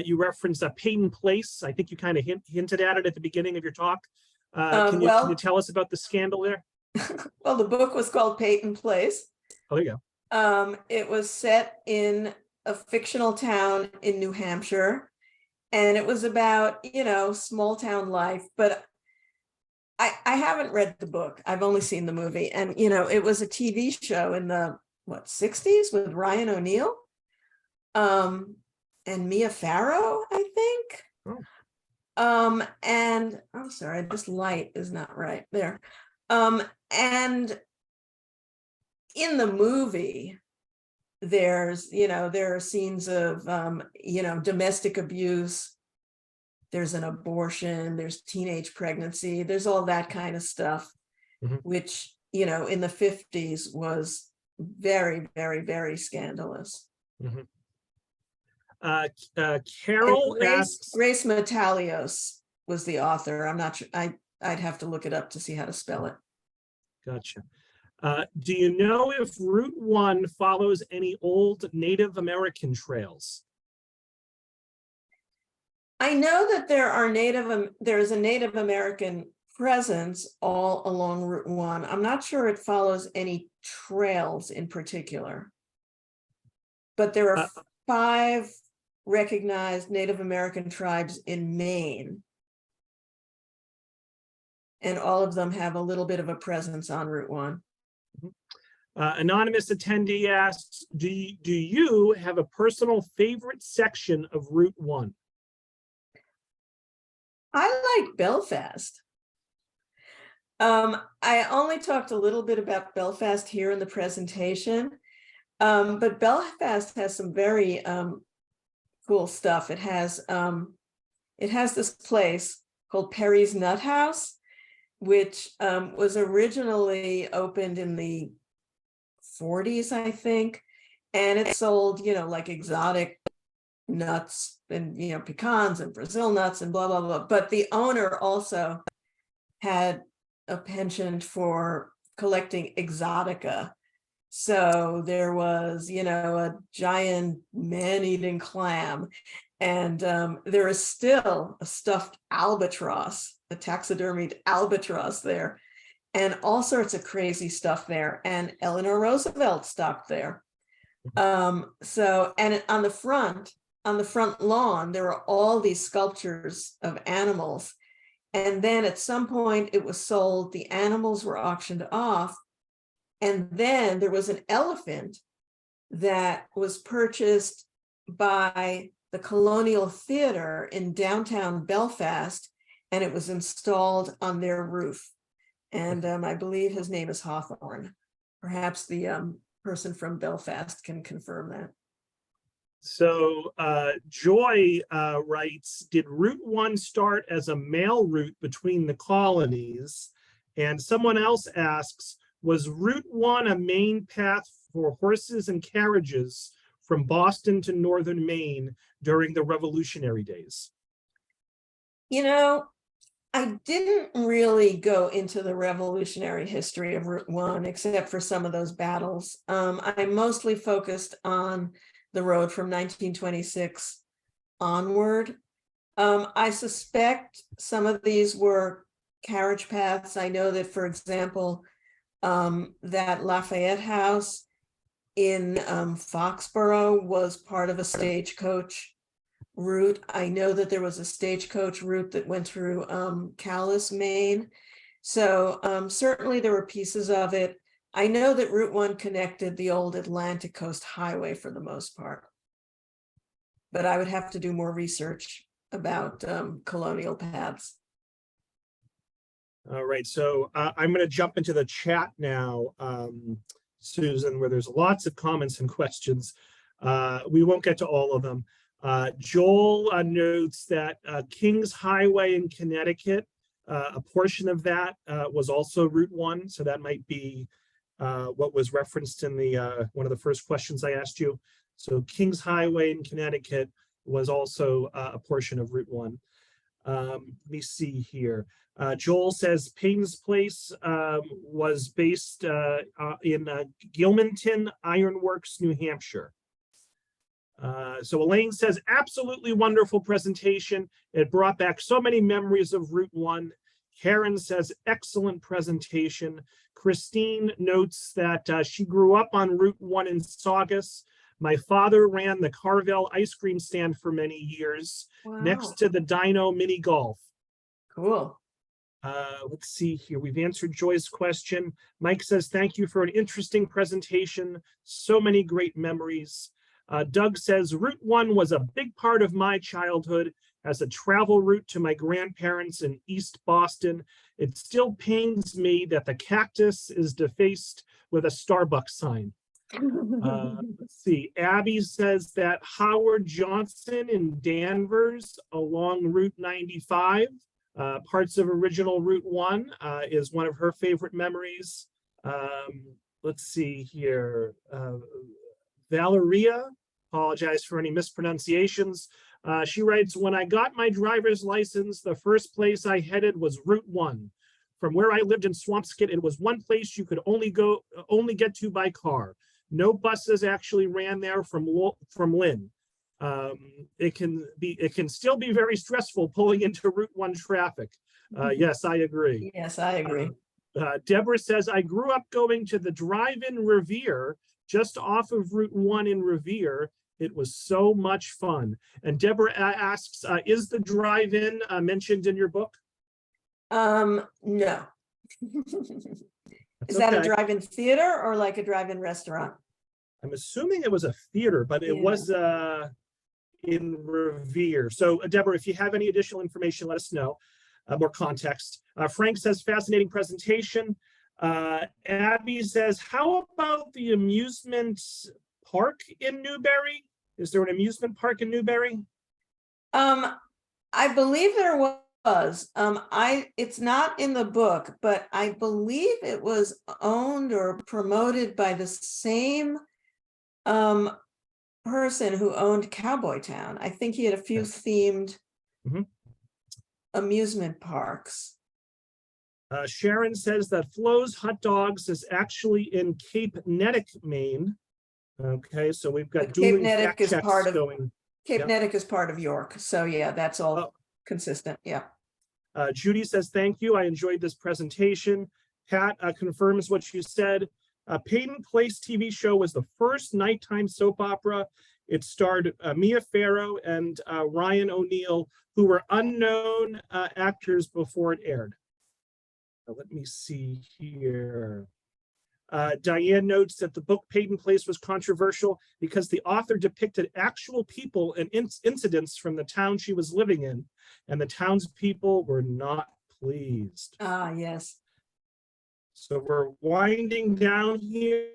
you referenced, Peyton Place? I think you kind of hinted at it at the beginning of your talk. Can you tell us about the scandal there? Well, the book was called Peyton Place. Oh, there you go. It was set in a fictional town in New Hampshire, and it was about, small town life, but I haven't read the book. I've only seen the movie, and it was a TV show in the 60s with Ryan O'Neal, and Mia Farrow, I think. Oh. And I'm sorry, this light is not right there. And in the movie, there are scenes of domestic abuse. There's an abortion, there's teenage pregnancy, there's all that kind of stuff, mm-hmm. which, in the 50s was very, very, very scandalous. Mm-hmm. Carol asks. Grace Metalios was the author. I'm not sure. I'd have to look it up to see how to spell it. Gotcha. Do you know if Route 1 follows any old Native American trails? I know that there's a Native American presence all along Route 1. I'm not sure it follows any trails in particular, but there are 5 recognized Native American tribes in Maine, and all of them have a little bit of a presence on Route 1. Anonymous attendee asks, do you have a personal favorite section of Route 1? I like Belfast. I only talked a little bit about Belfast here in the presentation, but Belfast has some very cool stuff. It has this place called Perry's Nut House, which was originally opened in the 40s, I think, and it sold, like exotic nuts and, pecans and Brazil nuts and blah, blah, blah. But the owner also had a penchant for collecting exotica. So there was, a giant man-eating clam. And there is still a stuffed albatross, a taxidermied albatross there, and all sorts of crazy stuff there. And Eleanor Roosevelt stopped there. So, and on the front lawn, there were all these sculptures of animals. And then at some point it was sold, the animals were auctioned off. And then there was an elephant that was purchased by the Colonial Theatre in downtown Belfast, and it was installed on their roof. And I believe his name is Hawthorne. Perhaps the person from Belfast can confirm that. So Joy writes, did Route 1 start as a mail route between the colonies? And someone else asks, was Route 1 a main path for horses and carriages from Boston to northern Maine during the Revolutionary days? I didn't really go into the revolutionary history of Route 1, except for some of those battles. I mostly focused on the road from 1926 onward. I suspect some of these were carriage paths. I know that, for example, that Lafayette House in Foxborough was part of a stagecoach route. I know that there was a stagecoach route that went through Calais, Maine. So certainly there were pieces of it. I know that Route 1 connected the old Atlantic Coast Highway for the most part, but I would have to do more research about colonial paths. All right, so I'm going to jump into the chat now, Susan, where there's lots of comments and questions. We won't get to all of them. Joel notes that Kings Highway in Connecticut, a portion of that was also Route 1, so that might be what was referenced in the one of the first questions I asked you. So Kings Highway in Connecticut was also a portion of Route 1. Let me see here. Joel says Payne's Place was based in Gilmanton Ironworks, New Hampshire. So Elaine says, absolutely wonderful presentation. It brought back so many memories of Route 1. Karen says, excellent presentation. Christine notes that she grew up on Route 1 in Saugus. My father ran the Carvel ice cream stand for many years, next to the Dino mini golf. Cool. Let's see here. We've answered Joy's question. Mike says, thank you for an interesting presentation. So many great memories. Doug says, Route 1 was a big part of my childhood as a travel route to my grandparents in East Boston. It still pains me that the cactus is defaced with a Starbucks sign. Let's see. Abby says that Howard Johnson in Danvers along Route 95, parts of original Route 1 is one of her favorite memories. Let's see here. Valeria, apologize for any mispronunciations. She writes, when I got my driver's license, the first place I headed was Route 1. From where I lived in Swampscott, it was one place you could only get to by car. No buses actually ran there from Lynn. It can still be very stressful pulling into Route 1 traffic. Yes, I agree. Yes, I agree. Deborah says, I grew up going to the drive-in Revere just off of Route 1 in Revere. It was so much fun. And Deborah asks, is the drive-in mentioned in your book? No. Is that a drive-in theater or like a drive-in restaurant? I'm assuming it was a theater, but it was in Revere. So Deborah, if you have any additional information, let us know. more context. Frank says, fascinating presentation. Abby says, how about the amusement park in Newbury? Is there an amusement park in Newbury? I believe there was. It's not in the book, but I believe it was owned or promoted by the same person who owned Cowboy Town. I think he had a few themed amusement parks. Sharon says that Flo's Hot Dogs is actually in Cape Nettic, Maine. Okay, so we've got Cape Nettic is part of going. Cape Nettic is part of York, so yeah, that's all consistent. Yeah. Judy says, thank you. I enjoyed this presentation. Pat confirms what you said. Peyton Place TV show was the first nighttime soap opera. It starred Mia Farrow and Ryan O'Neal, who were unknown actors before it aired. Let me see here. Diane notes that the book Peyton Place was controversial because the author depicted actual people and incidents from the town she was living in, and the townspeople were not pleased. Ah, yes. So we're winding down here.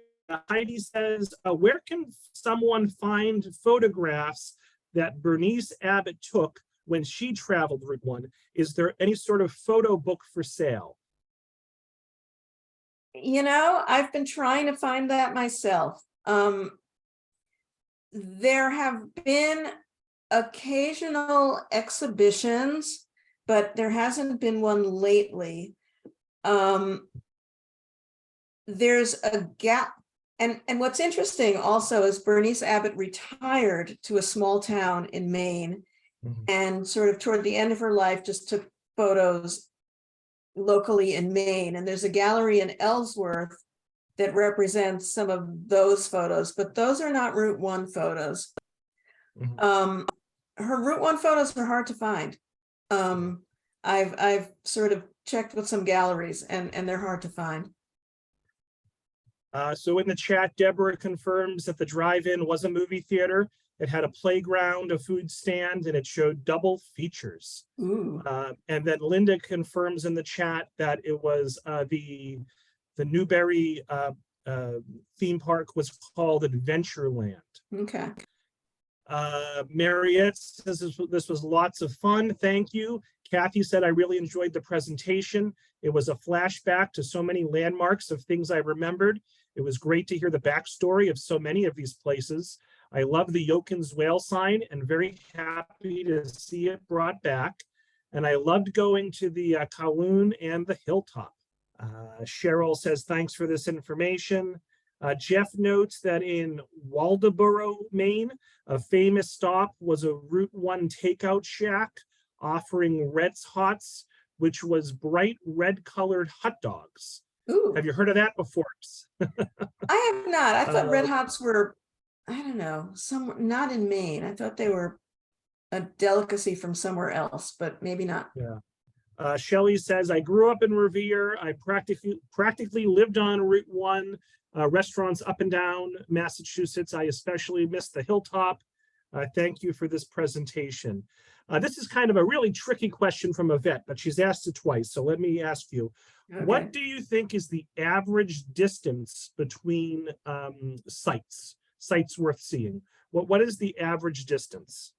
Heidi says, where can someone find photographs that Bernice Abbott took when she traveled Route 1? Is there any sort of photo book for sale? You know, I've been trying to find that myself. There have been occasional exhibitions, but there hasn't been one lately. There's a gap. And what's interesting also is Bernice Abbott retired to a small town in Maine and sort of toward the end of her life just took photos locally in Maine, and there's a gallery in Ellsworth that represents some of those photos, but those are not Route 1 photos. Her Route 1 photos are hard to find. I've sort of checked with some galleries and they're hard to find. So in the chat, Deborah confirms that the drive-in was a movie theater. It had a playground, a food stand, and it showed double features. And then Linda confirms in the chat that it was the Newbury theme park was called Adventureland. Okay. Mariette says this was lots of fun. Thank you. Kathy said, I really enjoyed the presentation. It was a flashback to so many landmarks of things I remembered. It was great to hear the backstory of so many of these places. I love the Yokin's whale sign and very happy to see it brought back. And I loved going to the Kowloon and the Hilltop. Cheryl says, thanks for this information. Jeff notes that in Waldoboro, Maine, a famous stop was a Route 1 takeout shack offering Red's Hots, which was bright red colored hot dogs. Ooh. Have you heard of that before? I have not. I thought Red Hots were, I don't know, not in Maine. I thought they were a delicacy from somewhere else, but maybe not. Yeah. Shelley says, I grew up in Revere. I practically lived on Route 1, restaurants up and down Massachusetts. I especially miss the Hilltop. Thank you for this presentation. This is kind of a really tricky question from Yvette, but she's asked it twice. So let me ask you, okay. What do you think is the average distance between sites worth seeing? What is the average distance?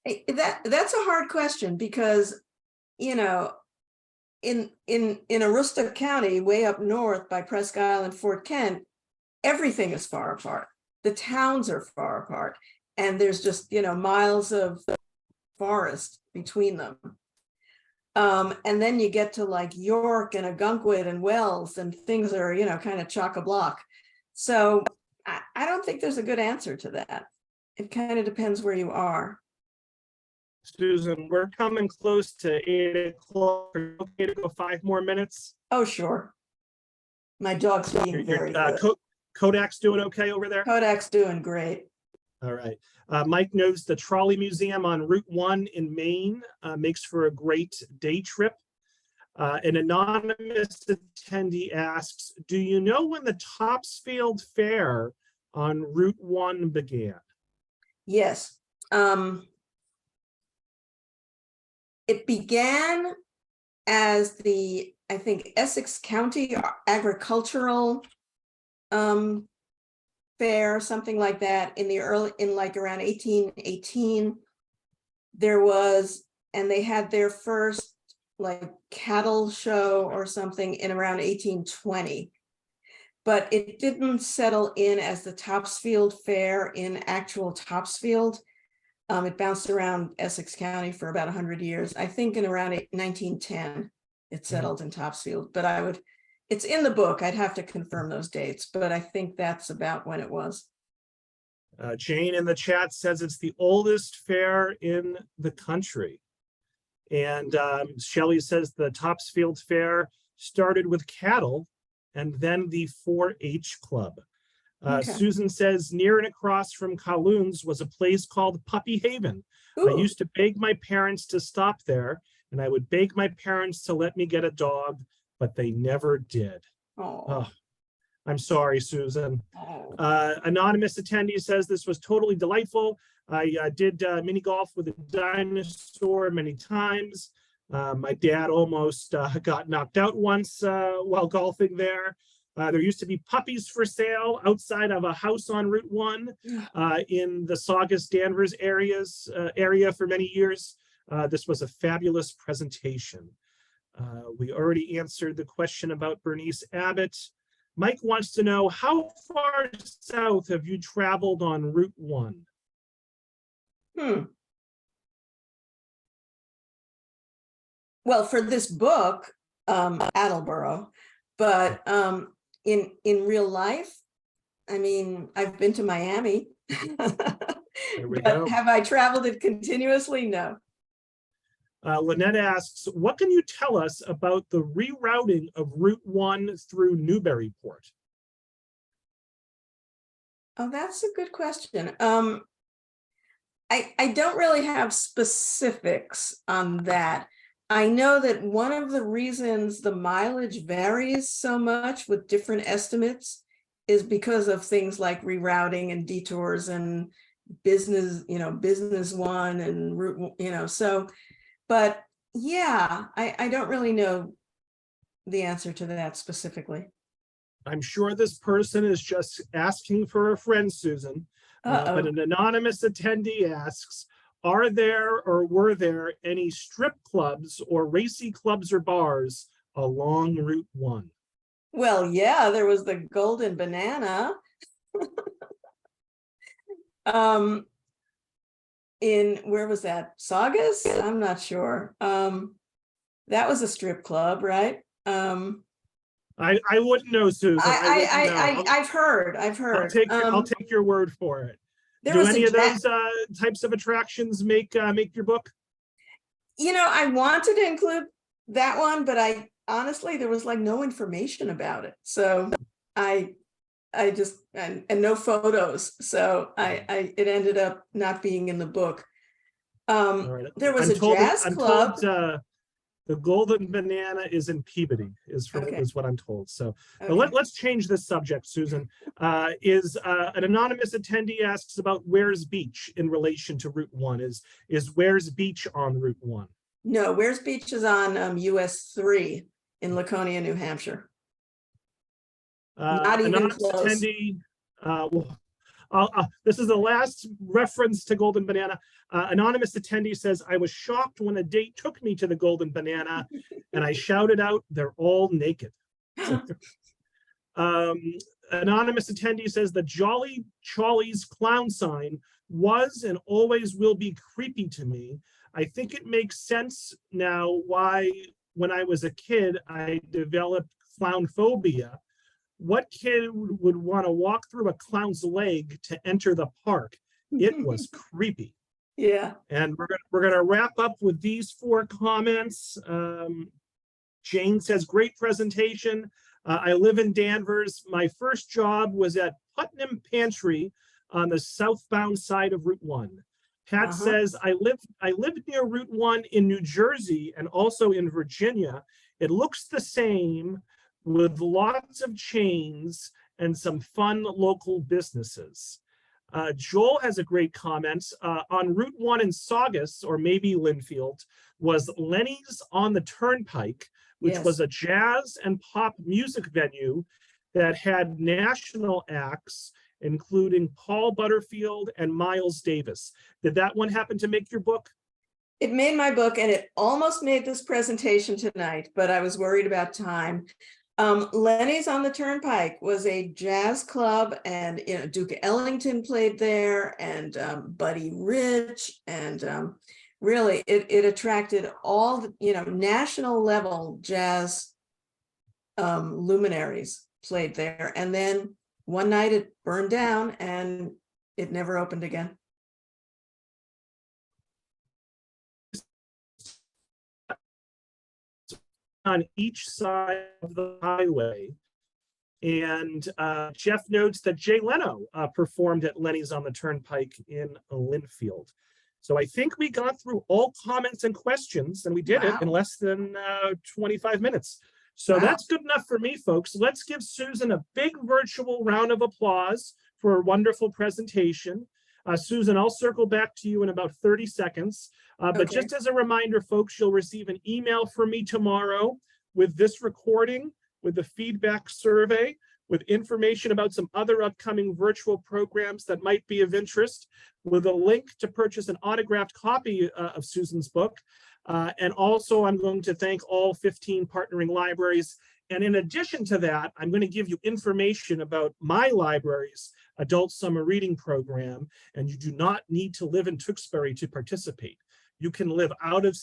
That's a hard question because, you know, in Aroostook County, way up north by Presque Isle and Fort Kent, everything is far apart. The towns are far apart, and there's just, you know, miles of forest between them. And then you get to like York and Ogunquit and Wells, and things are, you know, kind of chock-a-block. So I don't think there's a good answer to that. It kind of depends where you are. Susan, we're coming close to 8 o'clock. Okay to go 5 more minutes? Oh, sure. My dog's being very good. Kodak's doing okay over there? Kodak's doing great. All right. Mike knows the Trolley Museum on Route 1 in Maine makes for a great day trip. An anonymous attendee asks, do you know when the Topsfield Fair on Route 1 began? Yes. it began as the, I think, Essex County Agricultural Fair, something like that, in like around 1818. There was, and they had their first like cattle show or something in around 1820. But it didn't settle in as the Topsfield Fair in actual Topsfield. It bounced around Essex County for about 100 years. I think in around 1910, it settled in Topsfield. But it's in the book. I'd have to confirm those dates, but I think that's about when it was. Jane in the chat says it's the oldest fair in the country. And Shelley says the Topsfield Fair started with cattle and then the 4-H club. Okay. Susan says near and across from Kowloon's was a place called Puppy Haven. Ooh. I used to beg my parents to stop there, and I would beg my parents to let me get a dog, but they never did. Oh, I'm sorry, Susan. Anonymous attendee says this was totally delightful. I did mini golf with a dinosaur many times. My dad almost got knocked out once while golfing there. There used to be puppies for sale outside of a house on Route 1 in the Saugus Danvers area for many years. This was a fabulous presentation. We already answered the question about Bernice Abbott. Mike wants to know, how far south have you traveled on Route 1? Well, for this book, Attleboro, but in real life, I mean, I've been to Miami. There we but go. Have I traveled it continuously? No. Lynette asks, what can you tell us about the rerouting of Route 1 through Newburyport? Oh, that's a good question. I don't really have specifics on that. I know that one of the reasons the mileage varies so much with different estimates is because of things like rerouting and detours and business, business one and route, so, but yeah, I don't really know the answer to that specifically. I'm sure this person is just asking for a friend, Susan, but an anonymous attendee asks, are there or were there any strip clubs or racy clubs or bars along Route 1? Well, yeah, there was the Golden Banana. Where was that? Saugus? I'm not sure. That was a strip club, right? I wouldn't know, Susan. I've heard. I'll take your word for it. Do any of those types of attractions make your book? I wanted to include that one, but I honestly, there was like no information about it. So I just, and no photos. So it ended up not being in the book. Right. There was a jazz club. The Golden Banana is in Peabody, is what I'm told. So, but let's change this subject, Susan. An anonymous attendee asks about Wares Beach in relation to Route 1. Is Wares Beach on Route 1? No, Wares Beach is on US 3 in Laconia, New Hampshire. Not even close. Attendee, this is the last reference to Golden Banana. Anonymous attendee says, I was shocked when a date took me to the Golden Banana and I shouted out, they're all naked. Anonymous attendee says the Jolly Charlie's clown sign was and always will be creepy to me. I think it makes sense now why, when I was a kid, I developed clown phobia. What kid would want to walk through a clown's leg to enter the park? It was creepy. Yeah. And we're gonna wrap up with these 4 comments. Jane says, great presentation. I live in Danvers. My first job was at Putnam Pantry on the southbound side of Route 1. Pat says, I lived near Route 1 in New Jersey and also in Virginia. It looks the same, with lots of chains and some fun local businesses. Joel has a great comment. On Route 1 in Saugus, or maybe Linfield, was Lenny's on the Turnpike, which Yes. was a jazz and pop music venue that had national acts, including Paul Butterfield and Miles Davis. Did that one happen to make your book? It made my book, and it almost made this presentation tonight, but I was worried about time. Lenny's on the Turnpike was a jazz club, and Duke Ellington played there, and Buddy Rich, and really it attracted all the national level jazz luminaries played there. And then one night it burned down and it never opened again. On each side of the highway. And Jeff notes that Jay Leno performed at Lenny's on the Turnpike in Linfield. So I think we got through all comments and questions, and we did it in less than 25 minutes. So that's good enough for me, folks. Let's give Susan a big virtual round of applause for a wonderful presentation. Susan, I'll circle back to you in about 30 seconds. But just as a reminder, folks, you'll receive an email from me tomorrow with this recording, with the feedback survey, with information about some other upcoming virtual programs that might be of interest, with a link to purchase an autographed copy of Susan's book. And also, I'm going to thank all 15 partnering libraries. And in addition to that, I'm going to give you information about my library's adult summer reading program. And you do not need to live in Tewksbury to participate. You can live out of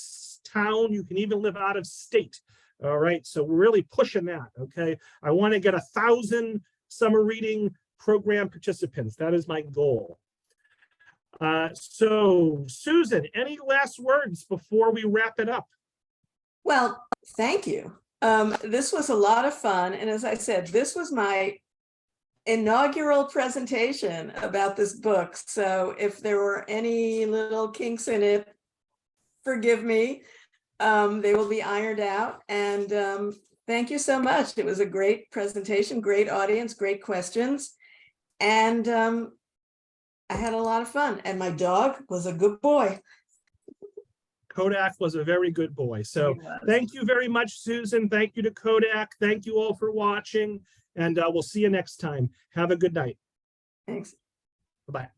town. You can even live out of state. All right, so we're really pushing that, okay? I want to get 1,000 summer reading program participants. That is my goal. So Susan, any last words before we wrap it up? Well, thank you. This was a lot of fun. And as I said, this was my inaugural presentation about this book. So if there were any little kinks in it, forgive me. They will be ironed out. And thank you so much. It was a great presentation, great audience, great questions. And I had a lot of fun. And my dog was a good boy. Kodak was a very good boy. So thank you very much, Susan. Thank you to Kodak. Thank you all for watching. And we'll see you next time. Have a good night. Thanks. Bye-bye.